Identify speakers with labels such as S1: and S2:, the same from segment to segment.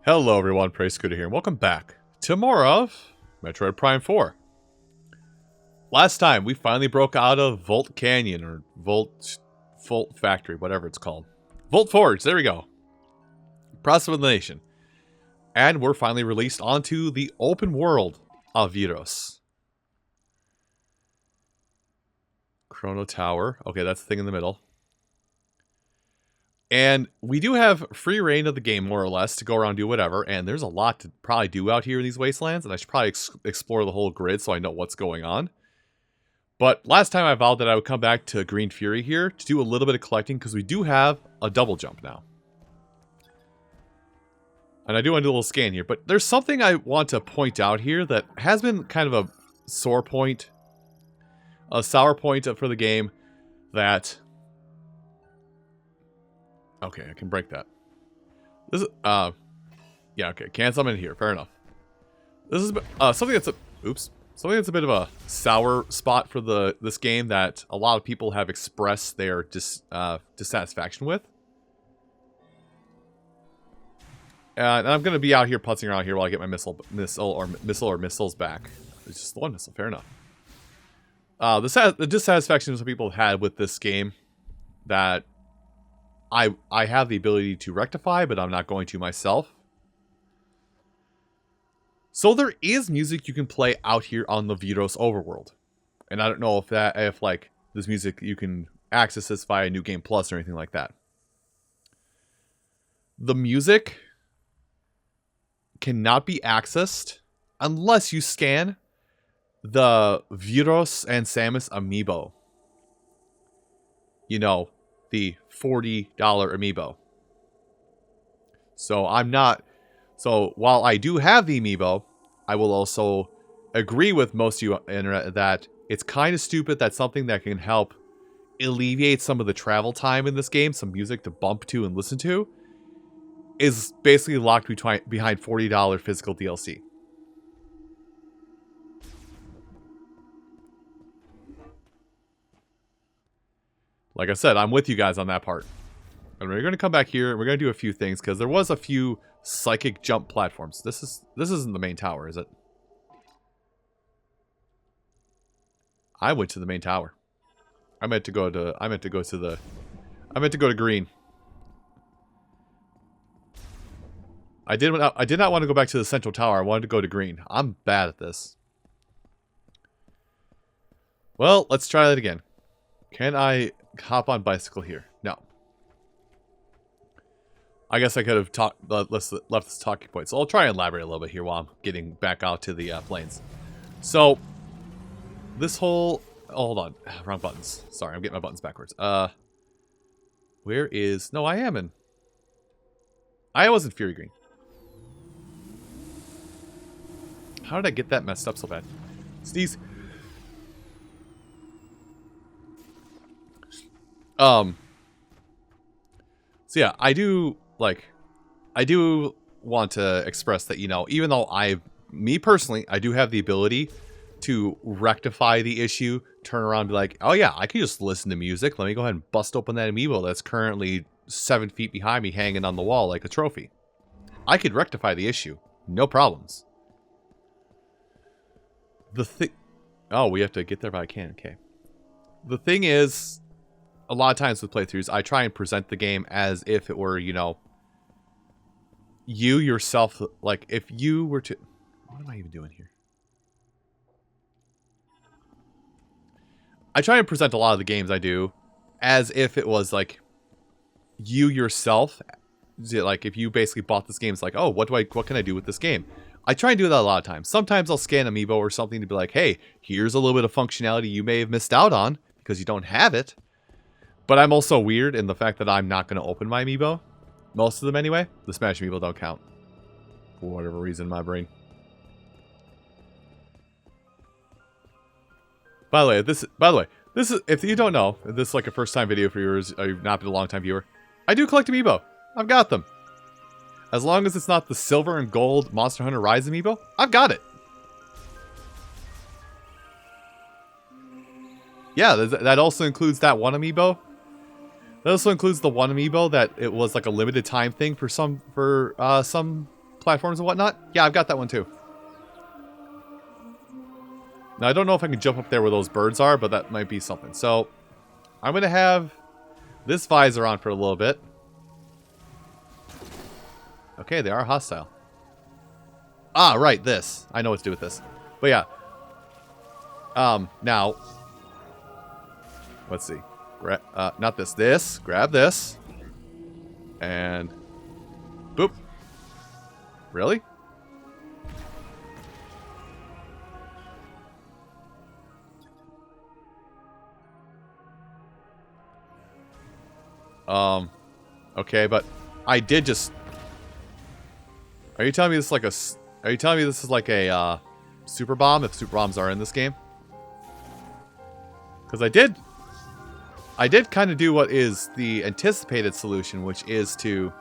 S1: Hello everyone, Praise Scooter here, and welcome back to more of Metroid Prime 4. Last time, we finally broke out of Volt Canyon, or Volt Factory, whatever it's called. Volt Forge, there we go. Process of Elimination. And we're finally released onto the open world of Viros. Chrono Tower, okay, that's the thing in the middle. And we do have free reign of the game, more or less, to go around and do whatever. And there's a lot to probably do out here in these wastelands. And I should probably explore the whole grid so I know what's going on. But last time I vowed that I would come back to Green Fury here to do a little bit of collecting. Because we do have a double jump now. And I do want to do a little scan here. But there's something I want to point out here that has been kind of a sore point. A sour point for the game. That... Okay, I can break that. This is, yeah, okay, can't summon here, fair enough. This is, something that's something that's a bit of a sour spot for this game that a lot of people have expressed their dissatisfaction with. And I'm gonna be out here putzing around here while I get my missiles back. It's just the one missile, fair enough. The dissatisfaction some people have had with this game that I have the ability to rectify, but I'm not going to myself. So there is music you can play out here on the Viros overworld. And I don't know if like this music you can access this via New Game Plus or anything like that. The music cannot be accessed unless you scan the Viros and Samus amiibo. You know, the $40 amiibo. So while I do have the amiibo, I will also agree with most of you internet that it's kind of stupid that something that can help alleviate some of the travel time in this game, some music to bump to and listen to, is basically locked behind $40 physical DLC. Like I said, I'm with you guys on that part. And we're going to come back here, and we're going to do a few things, because there was a few psychic jump platforms. This isn't the main tower, is it? I went to the main tower. I meant to go to green. I did not want to go back to the central tower. I wanted to go to green. I'm bad at this. Well, let's try that again. Can I hop on bicycle here? No. I guess I could have left this talking point. So I'll try and elaborate a little bit here while I'm getting back out to the plains. So, this whole... Oh, hold on. Wrong buttons. Sorry, I'm getting my buttons backwards. Where is... No, I am in... I was in Fury Green. How did I get that messed up so bad? Sneeze. So yeah, I do want to express that, you know, even though me personally, I do have the ability to rectify the issue, turn around and be like, oh yeah, I can just listen to music. Let me go ahead and bust open that amiibo that's currently 7 feet behind me hanging on the wall like a trophy. I could rectify the issue. No problems. Oh, we have to get there by I can. Okay. The thing is, a lot of times with playthroughs, I try and present the game as if it were, you know, you yourself, like, if you were to... What am I even doing here? I try and present a lot of the games I do as if it was, like, you yourself. Like, if you basically bought this game, it's like, oh, what can I do with this game? I try and do that a lot of times. Sometimes I'll scan amiibo or something to be like, hey, here's a little bit of functionality you may have missed out on because you don't have it. But I'm also weird in the fact that I'm not going to open my amiibo. Most of them anyway. The Smash amiibo don't count. For whatever reason in my brain. By the way, this is, if you don't know, if this is like a first time video for viewers, or you've not been a long time viewer, I do collect amiibo. I've got them. As long as it's not the silver and gold Monster Hunter Rise amiibo, I've got it. Yeah, that also includes that one amiibo. That also includes the one amiibo that it was like a limited time thing for some platforms and whatnot. Yeah, I've got that one too. Now, I don't know if I can jump up there where those birds are, but that might be something. So, I'm going to have this visor on for a little bit. Okay, they are hostile. Ah, right, this. I know what to do with this. But yeah. Now, let's see. Not this. This. Grab this. And boop. Really? Okay, but I did just... Are you telling me this is like a... Are you telling me this is like a, super bomb, if super bombs are in this game? Because I did kind of do what is the anticipated solution, which is to...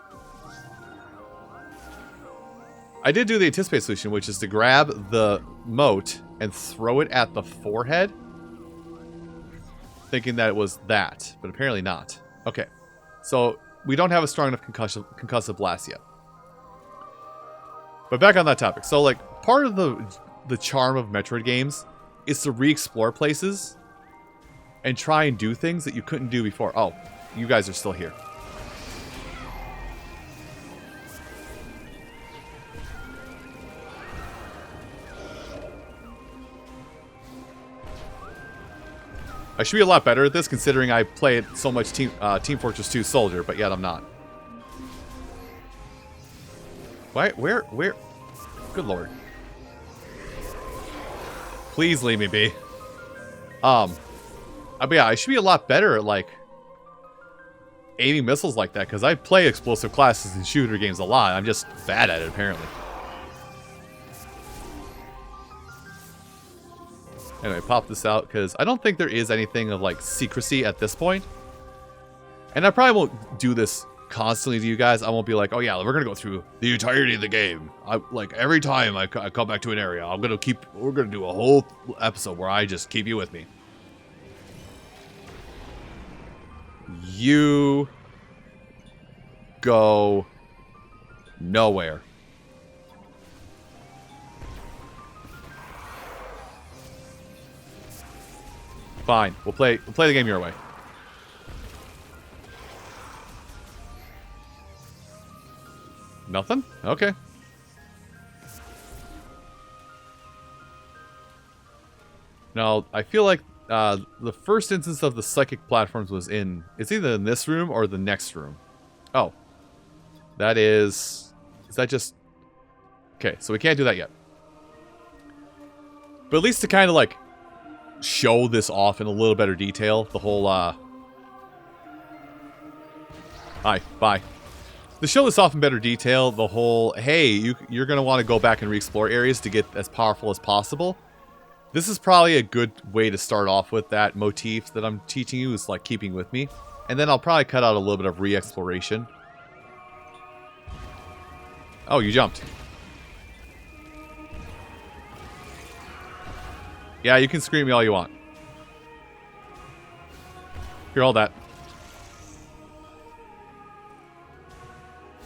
S1: I did do the anticipated solution, which is to grab the moat and throw it at the forehead. Thinking that it was that, but apparently not. Okay. So, we don't have a strong enough concussive blast yet. But back on that topic. So, like, part of the charm of Metroid games is to re-explore places and try and do things that you couldn't do before. Oh, you guys are still here. I should be a lot better at this, considering I played so much Team Fortress 2 Soldier, but yet I'm not. Why? Where? Good lord. Please leave me be. But yeah, I should be a lot better at, like, aiming missiles like that, because I play explosive classes in shooter games a lot. I'm just bad at it, apparently. Anyway, pop this out, because I don't think there is anything of, like, secrecy at this point. And I probably won't do this constantly to you guys. I won't be like, oh yeah, we're going to go through the entirety of the game. Like, every time I come back to an area, we're going to do a whole episode where I just keep you with me. You go nowhere. Fine. We'll play the game your way. Nothing? Okay. Now, I feel like the first instance of the psychic platforms was in... It's either in this room or the next room. Oh. That is... Is that just... Okay, so we can't do that yet. But at least to kind of, like, show this off in a little better detail. The whole, Hi, bye. To show this off in better detail, the whole, hey, you're going to want to go back and re-explore areas to get as powerful as possible. This is probably a good way to start off with that motif that I'm teaching you, is like keeping with me. And then I'll probably cut out a little bit of re-exploration. Oh, you jumped. Yeah, you can scream me all you want. Hear all that.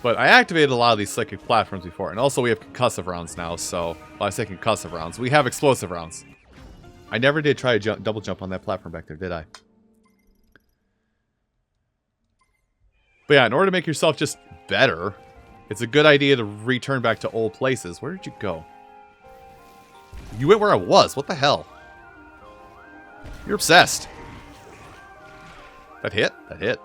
S1: But I activated a lot of these psychic platforms before. And also we have concussive rounds now, so... Well, I say concussive rounds. We have explosive rounds. I never did try to double jump on that platform back there, did I? But yeah, in order to make yourself just better, it's a good idea to return back to old places. Where did you go? You went where I was. What the hell? You're obsessed. That hit? That hit.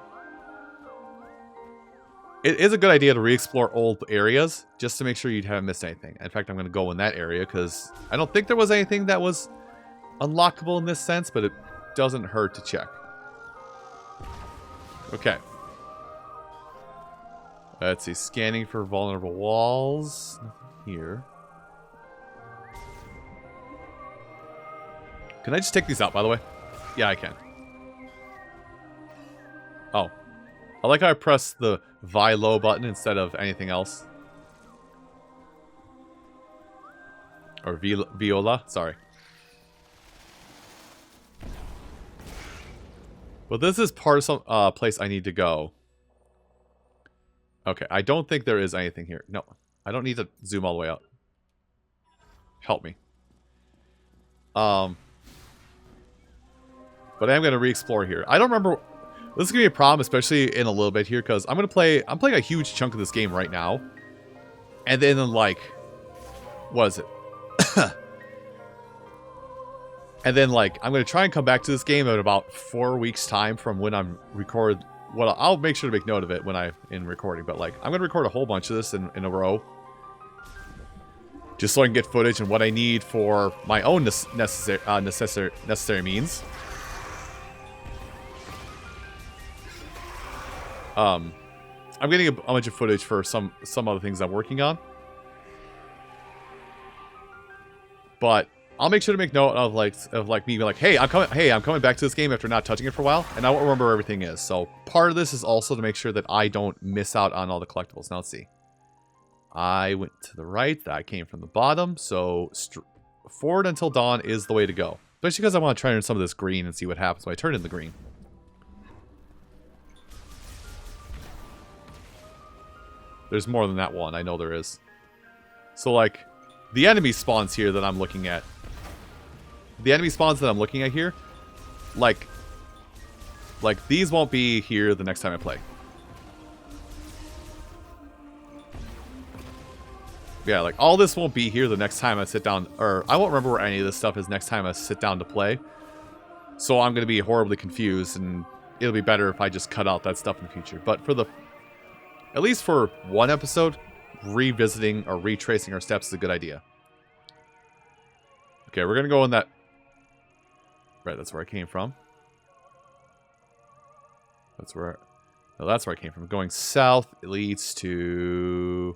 S1: It is a good idea to re-explore old areas, just to make sure you haven't missed anything. In fact, I'm going to go in that area, because I don't think there was anything that was unlockable in this sense, but it doesn't hurt to check. Okay. Let's see. Scanning for vulnerable walls. Nothing here. Can I just take these out, by the way? Yeah, I can. Oh. I like how I press the Vi low button instead of anything else. Or Viola, sorry. Well, this is part of some place I need to go. Okay, I don't think there is anything here. No, I don't need to zoom all the way out. Help me. But I am going to re-explore here. I don't remember... This is going to be a problem, especially in a little bit here, because I'm playing a huge chunk of this game right now. And then, like... What is it? And then, like, I'm going to try and come back to this game in about 4 weeks' time from when I'm record. Well, I'll make sure to make note of it when I'm in recording. But, like, I'm going to record a whole bunch of this in a row. Just so I can get footage and what I need for my own necessary means. I'm getting a bunch of footage for some other things I'm working on. But I'll make sure to make note of me being like, hey, I'm coming back to this game after not touching it for a while, and I won't remember where everything is. So part of this is also to make sure that I don't miss out on all the collectibles. Now let's see. I went to the right. I came from the bottom, so forward until dawn is the way to go. Especially because I want to try in some of this green and see what happens when I turn in the green. There's more than that one. I know there is. So, like, the enemy spawns here that I'm looking at. The enemy spawns that I'm looking at here, like these won't be here the next time I play. Yeah, like, all this won't be here the next time I sit down, or I won't remember where any of this stuff is next time I sit down to play. So I'm going to be horribly confused, and it'll be better if I just cut out that stuff in the future. But for at least for one episode, revisiting or retracing our steps is a good idea. Okay, we're going to go in that... Right, that's where I came from. That's where I came from. Going south, it leads to...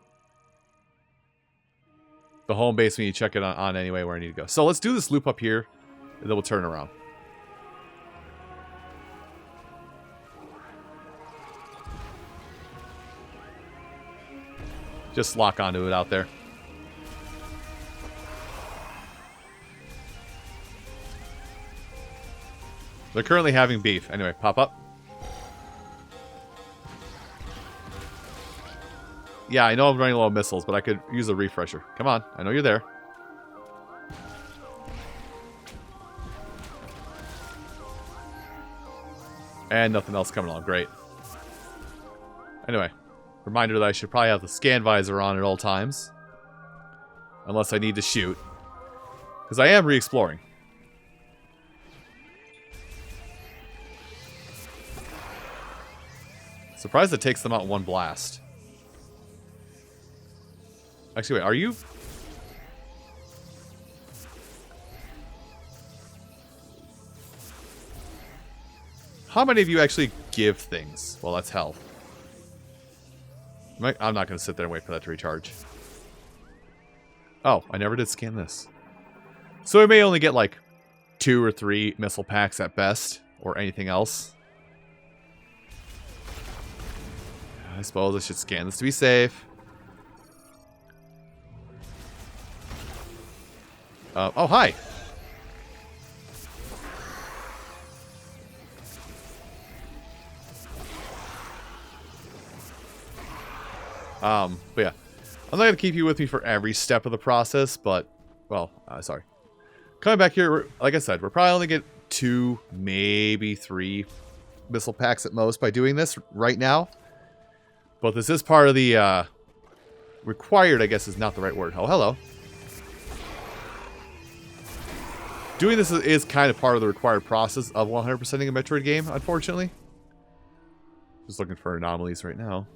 S1: the home base when you check it on anyway where I need to go. So let's do this loop up here, and then we'll turn around. Just lock onto it out there. They're currently having beef. Anyway, pop up. Yeah, I know I'm running low on missiles, but I could use a refresher. Come on, I know you're there. And nothing else coming along. Great. Anyway, reminder that I should probably have the scan visor on at all times. Unless I need to shoot. Because I am re-exploring. Surprised it takes them out in one blast. Actually, wait, are you? How many of you actually give things? Well, that's health. I'm not going to sit there and wait for that to recharge. Oh, I never did scan this. So we may only get like 2 or 3 missile packs at best, or anything else. I suppose I should scan this to be safe. Oh, hi. But yeah. I'm not going to keep you with me for every step of the process, but, well, sorry. Coming back here, like I said, we're probably only get 2, maybe 3 missile packs at most by doing this right now. But this is part of the, required, I guess is not the right word. Oh, hello. Doing this is kind of part of the required process of 100%ing a Metroid game, unfortunately. Just looking for anomalies right now.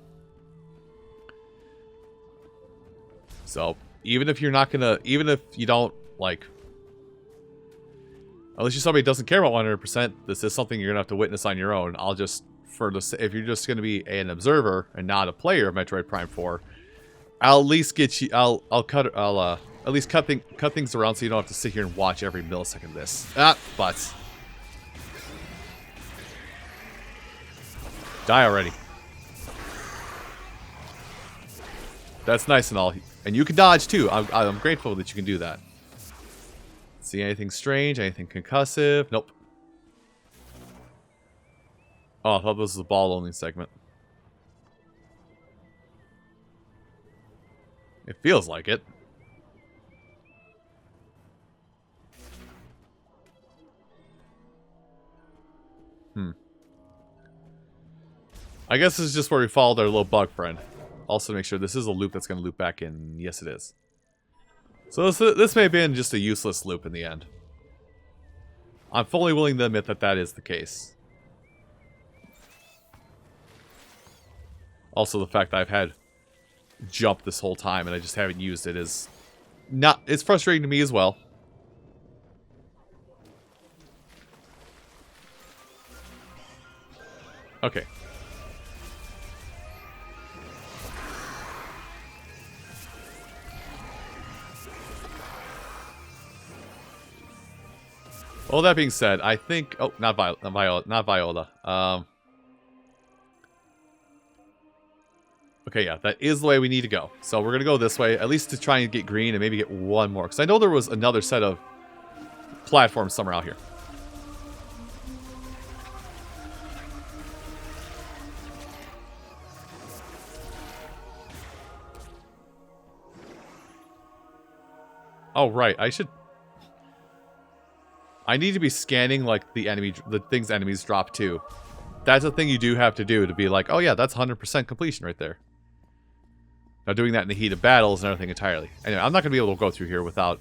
S1: So, even if you're not gonna, even if you don't, like, unless you're somebody who doesn't care about 100%, this is something you're gonna have to witness on your own. I'll just, if you're just gonna be an observer and not a player of Metroid Prime 4, I'll at least get you, I'll at least cut things around so you don't have to sit here and watch every millisecond of this. Butts. Die already. That's nice and all. And you can dodge too. I'm grateful that you can do that. See anything strange? Anything concussive? Nope. Oh, I thought this was a ball-only segment. It feels like it. I guess this is just where we followed our little bug friend. Also, make sure this is a loop that's going to loop back in. Yes, it is. So this may have been just a useless loop in the end. I'm fully willing to admit that that is the case. Also, the fact that I've had jump this whole time and I just haven't used it is not... It's frustrating to me as well. Okay. Well, that being said, I think... Oh, not Viola. Okay, yeah, that is the way we need to go. So we're going to go this way, at least to try and get green and maybe get one more. Because I know there was another set of platforms somewhere out here. Oh, right, I should... I need to be scanning, like, the things enemies drop, too. That's a thing you do have to do to be like, oh yeah, that's 100% completion right there. Now, doing that in the heat of battle is another thing entirely. Anyway, I'm not going to be able to go through here without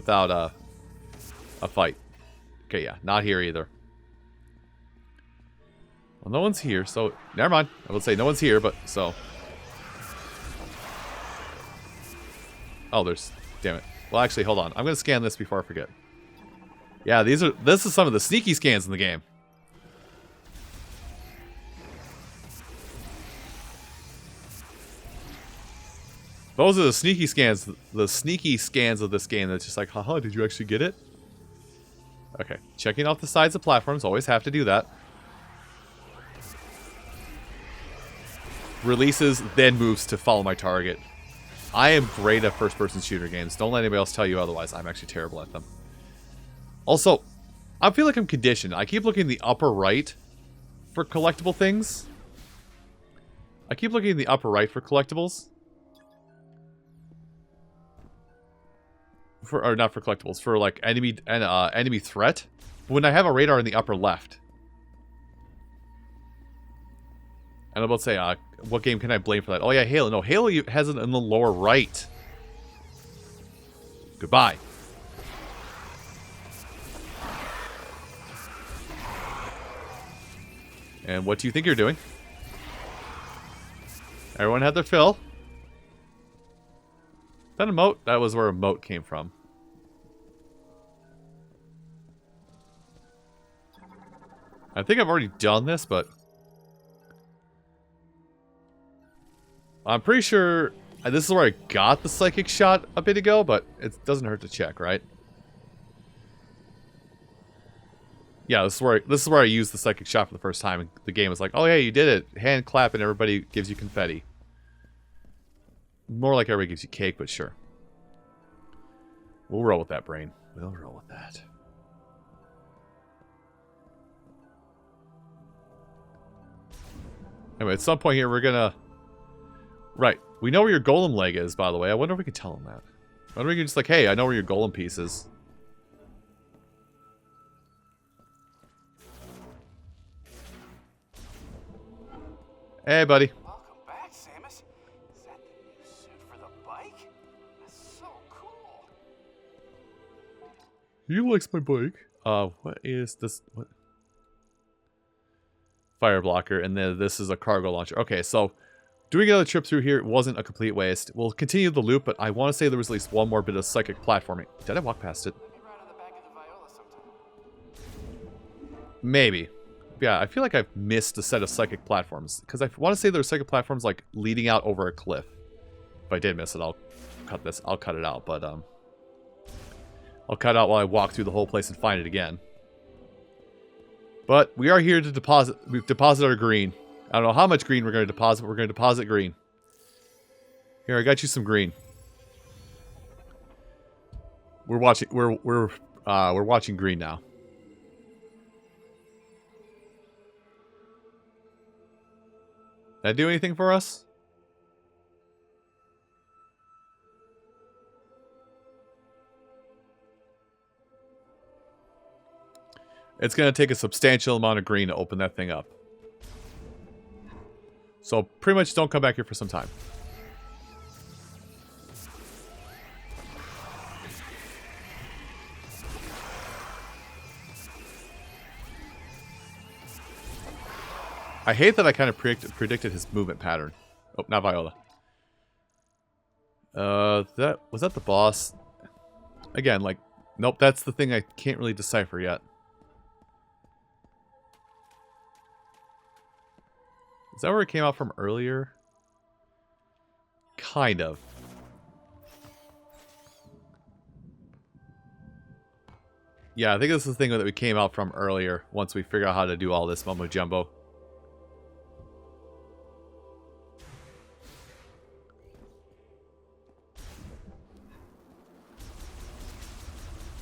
S1: a fight. Okay, yeah, not here either. Well, no one's here, so... Never mind. I would say no one's here, but so... Oh, there's... Damn it. Well, actually, hold on. I'm going to scan this before I forget. Yeah, this is some of the sneaky scans in the game. Those are the sneaky scans of this game that's just like, haha, did you actually get it? Okay, checking off the sides of platforms, always have to do that. Releases, then moves to follow my target. I am great at first-person shooter games. Don't let anybody else tell you otherwise. I'm actually terrible at them. Also, I feel like I'm conditioned. I keep looking in the upper right for collectible things. I keep looking in the upper right for collectibles. Or not for collectibles, for like enemy threat. But when I have a radar in the upper left. And I'm about to say, what game can I blame for that? Oh yeah, Halo. No, Halo has it in the lower right. Goodbye. And what do you think you're doing? Everyone had their fill. Is that a moat? That was where a moat came from. I think I've already done this, but... I'm pretty sure this is where I got the psychic shot a bit ago, but it doesn't hurt to check, right? Yeah, this is where I used the psychic shot for the first time, and the game was like, oh yeah, you did it. Hand clap and everybody gives you confetti. More like everybody gives you cake, but sure. We'll roll with that, brain. We'll roll with that. Anyway, at some point here, we're gonna... Right. We know where your golem leg is, by the way. I wonder if we can tell him that. I wonder if we can just like, hey, I know where your golem piece is. Hey, buddy.
S2: Welcome back, Samus. Is that the new suit for the bike? That's so cool.
S1: He likes my bike. What is this? What? Fire blocker, and then this is a cargo launcher. Okay, so doing another trip through here wasn't a complete waste. We'll continue the loop, but I want to say there was at least one more bit of psychic platforming. Did I walk past it?
S2: Maybe ride on the back of the Viola sometime.
S1: Maybe. Yeah, I feel like I've missed a set of psychic platforms. Because I want to say there's psychic platforms like leading out over a cliff. If I did miss it, I'll cut this. I'll cut it out, but I'll cut it out while I walk through the whole place and find it again. But we are here to deposit. We've deposited our green. I don't know how much green we're going to deposit, but we're going to deposit green. Here, I got you some green. We're watching. We're watching green now. Did that do anything for us? It's going to take a substantial amount of green to open that thing up. So pretty much don't come back here for some time. I hate that I kind of predicted his movement pattern. Oh, not Viola. Was that the boss? Again, like, nope, that's the thing I can't really decipher yet. Is that where it came out from earlier? Kind of. Yeah, I think this is the thing that we came out from earlier, once we figure out how to do all this mumbo jumbo.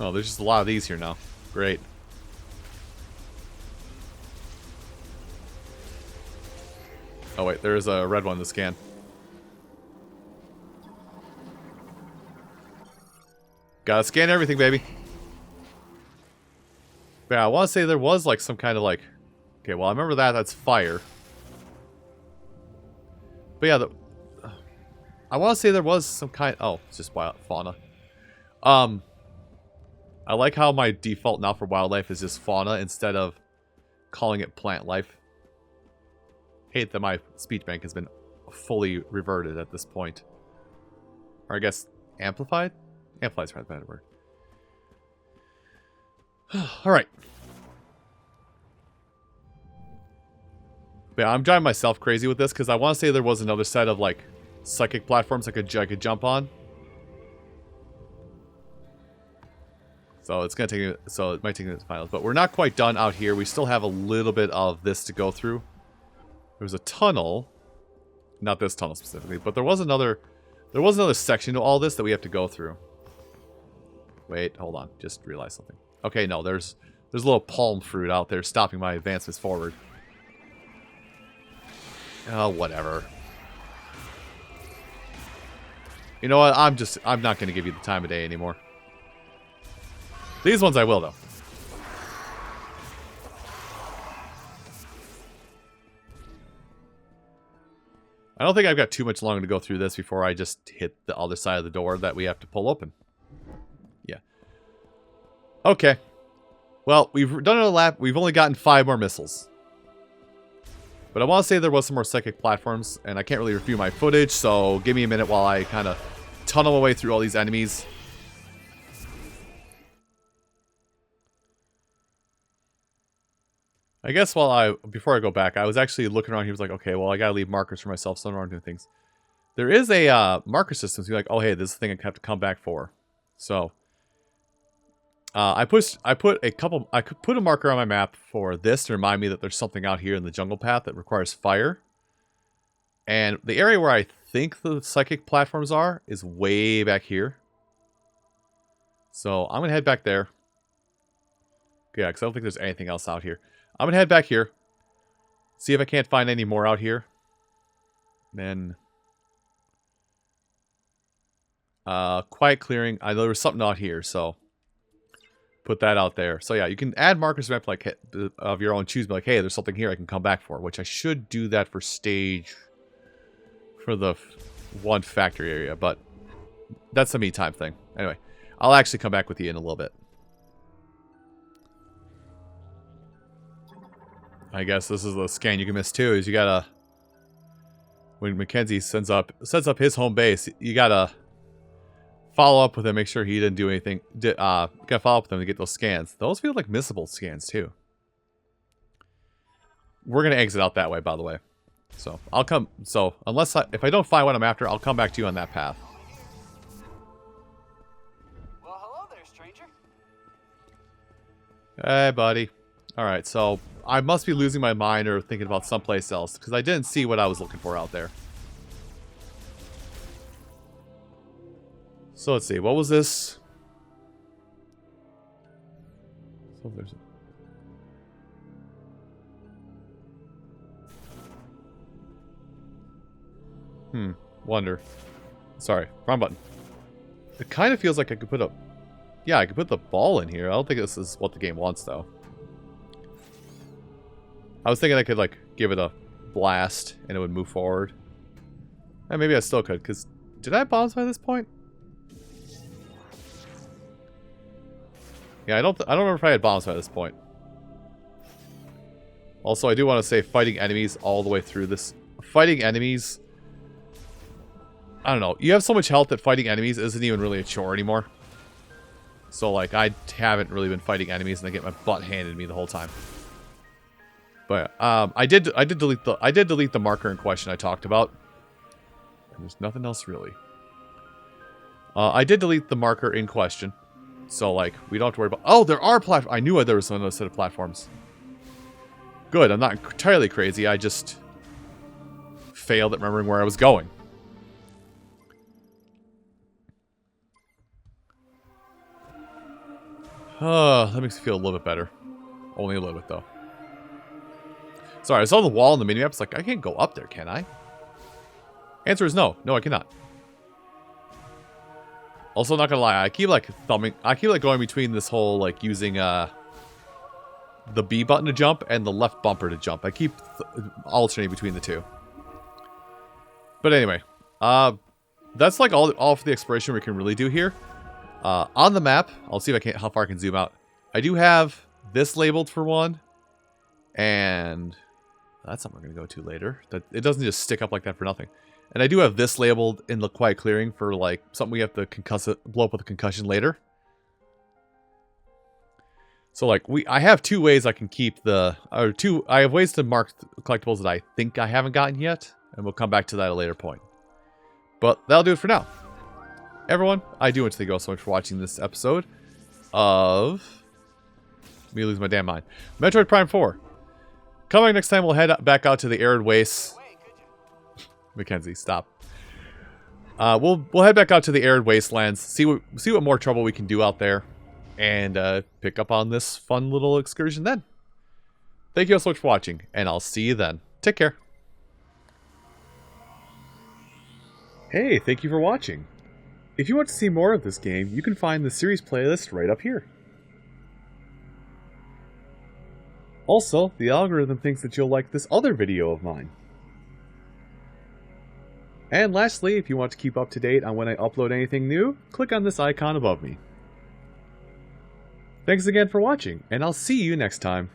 S1: Oh, there's just a lot of these here now. Great. Oh wait, there is a red one to scan. Gotta scan everything, baby. Yeah, I want to say there was like some kind of like... Okay, well I remember that. That's fire. But yeah, I want to say there was some kind... Oh, it's just wild fauna. I like how my default now for wildlife is just fauna instead of calling it plant life. Hate that my speech bank has been fully reverted at this point. Or I guess amplified? Amplified is probably the better word. Alright. Yeah, I'm driving myself crazy with this because I want to say there was another set of like psychic platforms I could jump on. So it's gonna take me, so it might take me to finals, but we're not quite done out here. We still have a little bit of this to go through. There was a tunnel, not this tunnel specifically, but there was another section to all this that we have to go through. Wait, hold on, just realized something. Okay, no, there's a little palm fruit out there stopping my advancements forward. Oh, whatever. You know what? I'm not gonna give you the time of day anymore. These ones I will, though. I don't think I've got too much longer to go through this before I just hit the other side of the door that we have to pull open. Yeah. Okay. Well, we've done a lap. We've only gotten 5 more missiles. But I want to say there was some more psychic platforms, and I can't really review my footage, so give me a minute while I kind of tunnel my way through all these enemies. I guess before I go back, I was actually looking around. He was like, okay, well, I gotta leave markers for myself so I don't do things. There is a marker system. So you're like, oh, hey, this is the thing I have to come back for. So I put a marker on my map for this to remind me that there's something out here in the jungle path that requires fire. And the area where I think the psychic platforms are is way back here. So I'm gonna head back there. Yeah, because I don't think there's anything else out here. I'm going to head back here. See if I can't find any more out here. Then... quiet clearing. I know there was something out here, so... Put that out there. So yeah, you can add markers to map like, of your own. Choose like, hey, there's something here I can come back for. Which I should do that for stage... For the one factory area. But that's a me time thing. Anyway, I'll actually come back with you in a little bit. I guess this is the scan you can miss too, is you gotta... When Mackenzie sets up his home base, you gotta follow up with him, make sure he didn't do anything. Gotta follow up with him to get those scans. Those feel like missable scans too. We're gonna exit out that way, by the way. So, I'll come... So, if I don't find what I'm after, I'll come back to you on that path.
S2: Well, hello there, stranger.
S1: Hey, buddy. Alright, so... I must be losing my mind or thinking about someplace else, because I didn't see what I was looking for out there. So let's see, what was this? So there's wonder. Sorry, wrong button. It kind of feels like I could put a... Yeah, I could put the ball in here. I don't think this is what the game wants, though. I was thinking I could, like, give it a blast and it would move forward. And maybe I still could, because... Did I have bombs by this point? Yeah, I don't remember if I had bombs by this point. Also, I do want to say fighting enemies all the way through this. Fighting enemies... I don't know. You have so much health that fighting enemies isn't even really a chore anymore. So, like, I haven't really been fighting enemies, and I get my butt handed to me the whole time. But I did delete the marker in question I talked about. And there's nothing else really. I did delete the marker in question, so like we don't have to worry about. Oh, there are platforms. I knew there was another set of platforms. Good. I'm not entirely crazy. I just failed at remembering where I was going. That makes me feel a little bit better. Only a little bit, though. Sorry, I saw the wall in the minimap. It's like, I can't go up there, can I? Answer is no. No, I cannot. Also, not gonna lie, I keep, like, going between this whole, like, using, the B button to jump and the left bumper to jump. I keep alternating between the two. But anyway, that's, like, all for the exploration we can really do here. On the map, I'll see if I can how far I can zoom out. I do have this labeled for one, and that's something we're gonna go to later. That it doesn't just stick up like that for nothing. And I do have this labeled in the quiet clearing for like something we have to blow up with a concussion later. So like I have two ways I can keep I have ways to mark collectibles that I think I haven't gotten yet, and we'll come back to that at a later point. But that'll do it for now. Everyone, I do want to thank you all so much for watching this episode of... Let me lose my damn mind. Metroid Prime 4. Coming next time, we'll head back out to the arid wastes. Mackenzie, stop. We'll head back out to the arid wastelands, see what more trouble we can do out there, and pick up on this fun little excursion then. Thank you all so much for watching, and I'll see you then. Take care. Hey, thank you for watching. If you want to see more of this game, you can find the series playlist right up here. Also, the algorithm thinks that you'll like this other video of mine. And lastly, if you want to keep up to date on when I upload anything new, click on this icon above me. Thanks again for watching, and I'll see you next time.